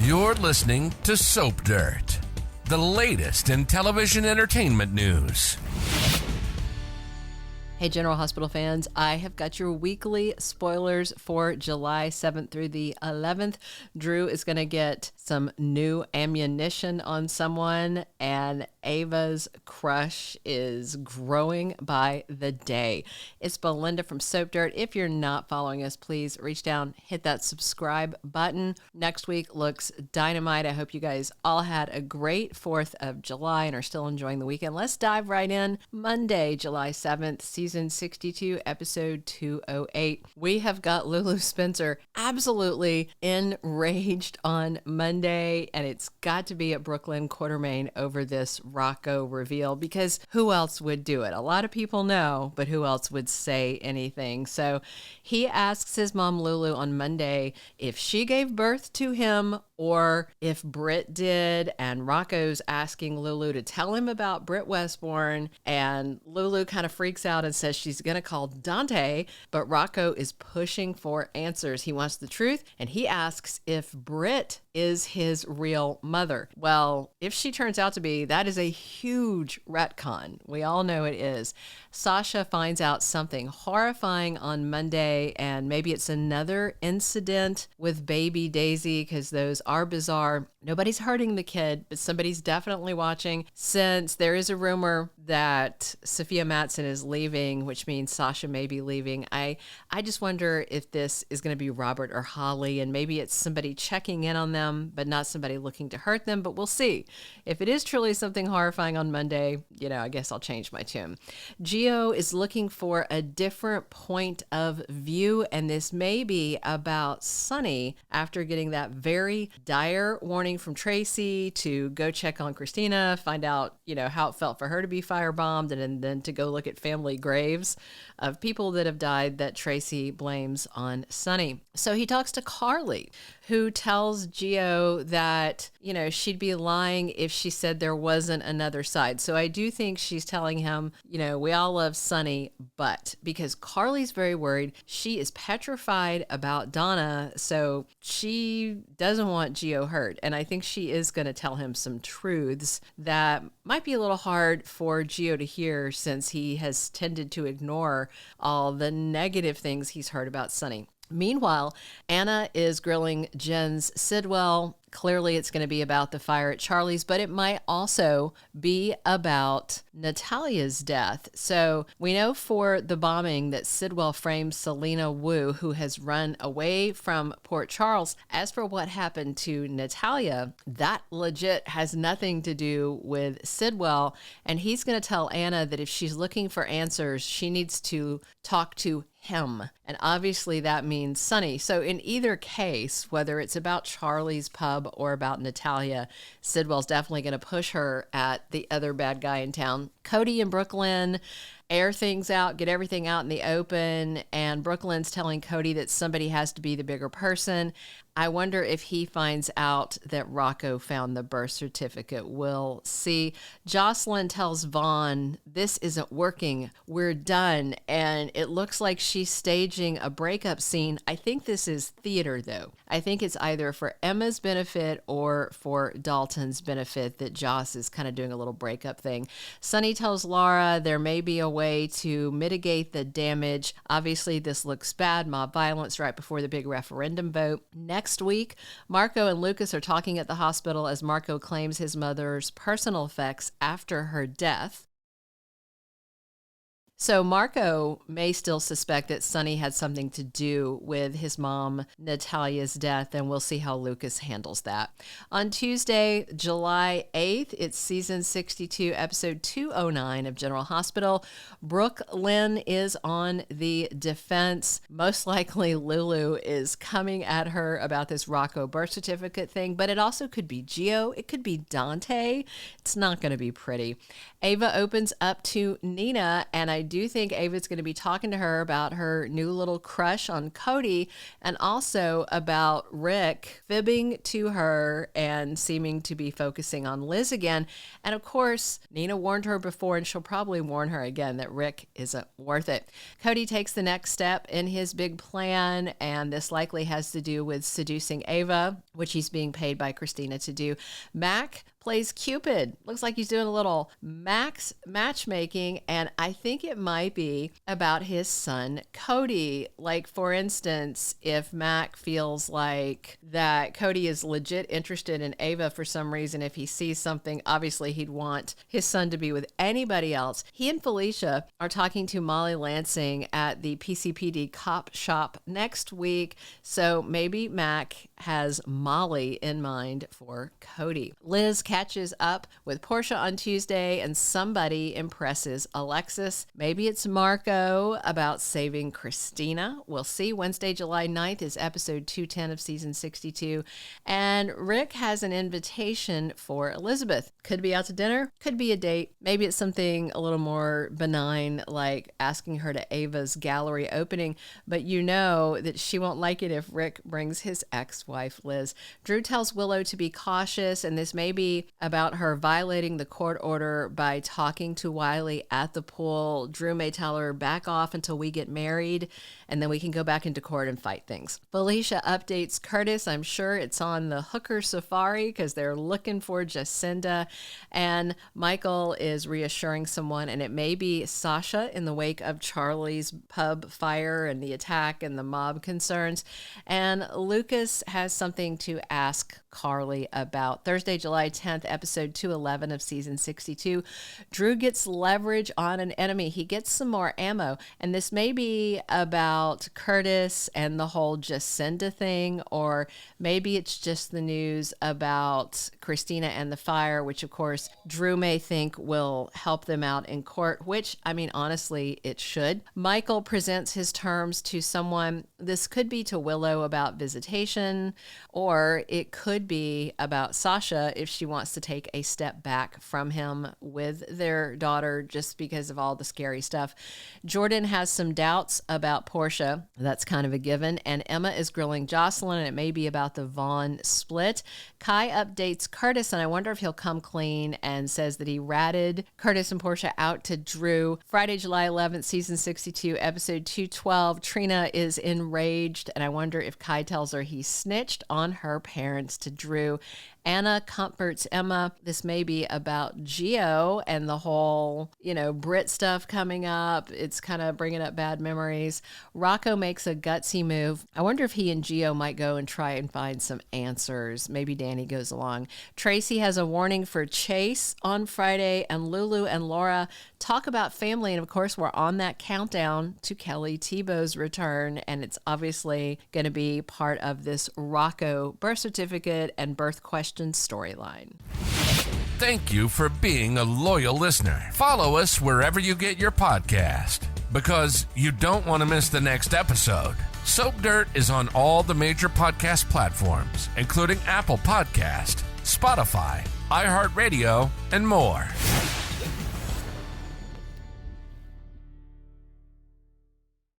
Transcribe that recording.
You're listening to Soap Dirt, the latest in television entertainment news. Hey, General Hospital fans, I have got your weekly spoilers for July 7th through the 11th. Drew is going to get some new ammunition on someone, and Ava's crush is growing by the day. It's Belinda from Soap Dirt. If you're not following us, please reach down, hit that subscribe button. Next week looks dynamite. I hope you guys all had a great 4th of July and are still enjoying the weekend. Let's dive right in. Monday, July 7th, season 62, episode 208. We have got Lulu Spencer absolutely enraged on Monday, and it's got to be at Brook Lynn Quartermaine over this Rocco reveal, because who else would do it? A lot of people know, but who else would say anything? So he asks his mom Lulu on Monday if she gave birth to him or if Britt did, and Rocco's asking Lulu to tell him about Britt Westbourne, and Lulu kind of freaks out and says she's going to call Dante, but Rocco is pushing for answers. He wants the truth, and he asks if Britt is his real mother. Well, if she turns out to be, that is a huge retcon. We all know it is. Sasha finds out something horrifying on Monday, and maybe it's another incident with Baby Daisy, because those are bizarre. Nobody's hurting the kid, but somebody's definitely watching, since there is a rumor that Sofia Mattsson is leaving, which means Sasha may be leaving. I just wonder if this is going to be Robert or Holly, and maybe it's somebody checking in on them, but not somebody looking to hurt them, but we'll see. If it is truly something horrifying on Monday, I guess I'll change my tune. Geo is looking for a different point of view, and this may be about Sonny after getting that very dire warning from Tracy to go check on Christina, find out, how it felt for her to be firebombed, and then to go look at family graves of people that have died that Tracy blames on Sonny. So he talks to Carly, who tells Geo that, she'd be lying if she said there wasn't another side. So I do think she's telling him, we all love Sonny, but because Carly's very worried, she is petrified about Donna, so she doesn't want Geo hurt. And I think she is going to tell him some truths that might be a little hard for Geo to hear, since he has tended to ignore all the negative things he's heard about Sonny. Meanwhile, Anna is grilling Jens Sidwell. Clearly, it's going to be about the fire at Charlie's, but it might also be about Natalia's death. So we know for the bombing that Sidwell framed Selena Wu, who has run away from Port Charles. As for what happened to Natalia, that legit has nothing to do with Sidwell, and he's going to tell Anna that if she's looking for answers, she needs to talk to him. And obviously that means Sonny. So in either case, whether it's about Charlie's pub or about Natalia, Sidwell's definitely going to push her at the other bad guy in town. Cody and Brook Lynn air things out, get everything out in the open, and Brook Lynn's telling Cody that somebody has to be the bigger person. I wonder if he finds out that Rocco found the birth certificate. We'll see. Jocelyn tells Vaughn, this isn't working. We're done. And it looks like she's staging a breakup scene. I think this is theater, though. I think it's either for Emma's benefit or for Dalton's benefit that Joss is kind of doing a little breakup thing. Sonny tells Laura there may be a way to mitigate the damage. Obviously, this looks bad. Mob violence right before the big referendum vote. Next week, Marco and Lucas are talking at the hospital as Marco claims his mother's personal effects after her death. So Marco may still suspect that Sonny had something to do with his mom, Natalia's death, and we'll see how Lucas handles that. On Tuesday, July 8th, it's season 62, episode 209 of General Hospital. Brook Lynn is on the defense. Most likely Lulu is coming at her about this Rocco birth certificate thing, but it also could be Geo. It could be Dante. It's not going to be pretty. Ava opens up to Nina, and I do think Ava's going to be talking to her about her new little crush on Cody, and also about Rick fibbing to her and seeming to be focusing on Liz again. And of course, Nina warned her before, and she'll probably warn her again, that Rick isn't worth it. Cody takes the next step in his big plan, and this likely has to do with seducing Ava, which he's being paid by Christina to do. Mac plays Cupid. Looks like he's doing a little Max matchmaking, and I think it might be about his son, Cody. Like, for instance, if Mac feels like that Cody is legit interested in Ava for some reason, if he sees something, obviously he'd want his son to be with anybody else. He and Felicia are talking to Molly Lansing at the PCPD cop shop next week, so maybe Mac has Molly in mind for Cody. Liz catches up with Portia on Tuesday, and somebody impresses Alexis. Maybe it's Marco about saving Christina. We'll see. Wednesday, July 9th is episode 210 of season 62. And Rick has an invitation for Elizabeth. Could be out to dinner, could be a date. Maybe it's something a little more benign, like asking her to Ava's gallery opening, but you know that she won't like it if Rick brings his ex-wife, Liz. Drew tells Willow to be cautious, and this may be about her violating the court order by talking to Wiley at the pool. Drew may tell her, back off until we get married, and then we can go back into court and fight things. Felicia updates Curtis. I'm sure it's on the hooker safari because they're looking for Jacinda. And Michael is reassuring someone, and it may be Sasha in the wake of Charlie's pub fire and the attack and the mob concerns. And Lucas has something to ask Carly about. Thursday, July 10th, episode 211 of season 62. Drew gets leverage on an enemy. He gets some more ammo, and this may be about Curtis and the whole Jacinda thing, or maybe it's just the news about Christina and the fire, which of course Drew may think will help them out in court, which, I mean, honestly, it should. Michael presents his terms to someone. This could be to Willow about visitation, or it could be about Sasha if she wants to take a step back from him with their daughter just because of all the scary stuff. Jordan has some doubts about Portia. That's kind of a given. And Emma is grilling Jocelyn, and it may be about the Vaughn split. Kai updates Curtis, and I wonder if he'll come clean and says that he ratted Curtis and Portia out to Drew. Friday, July 11th, season 62, episode 212. Trina is enraged, and I wonder if Kai tells her he snitched on her parents to Drew. Anna comforts Emma. This may be about Geo and the whole, Brit stuff coming up. It's kind of bringing up bad memories. Rocco makes a gutsy move. I wonder if he and Geo might go and try and find some answers. Maybe Danny goes along. Tracy has a warning for Chase on Friday, and Lulu and Laura talk about family. And of course, we're on that countdown to Kelly Tebow's return, and it's obviously going to be part of this Rocco birth certificate and birth question storyline. Thank you for being a loyal listener. Follow us wherever you get your podcast, because you don't want to miss the next episode. Soap Dirt is on all the major podcast platforms, including Apple Podcast, Spotify, iHeartRadio, and more.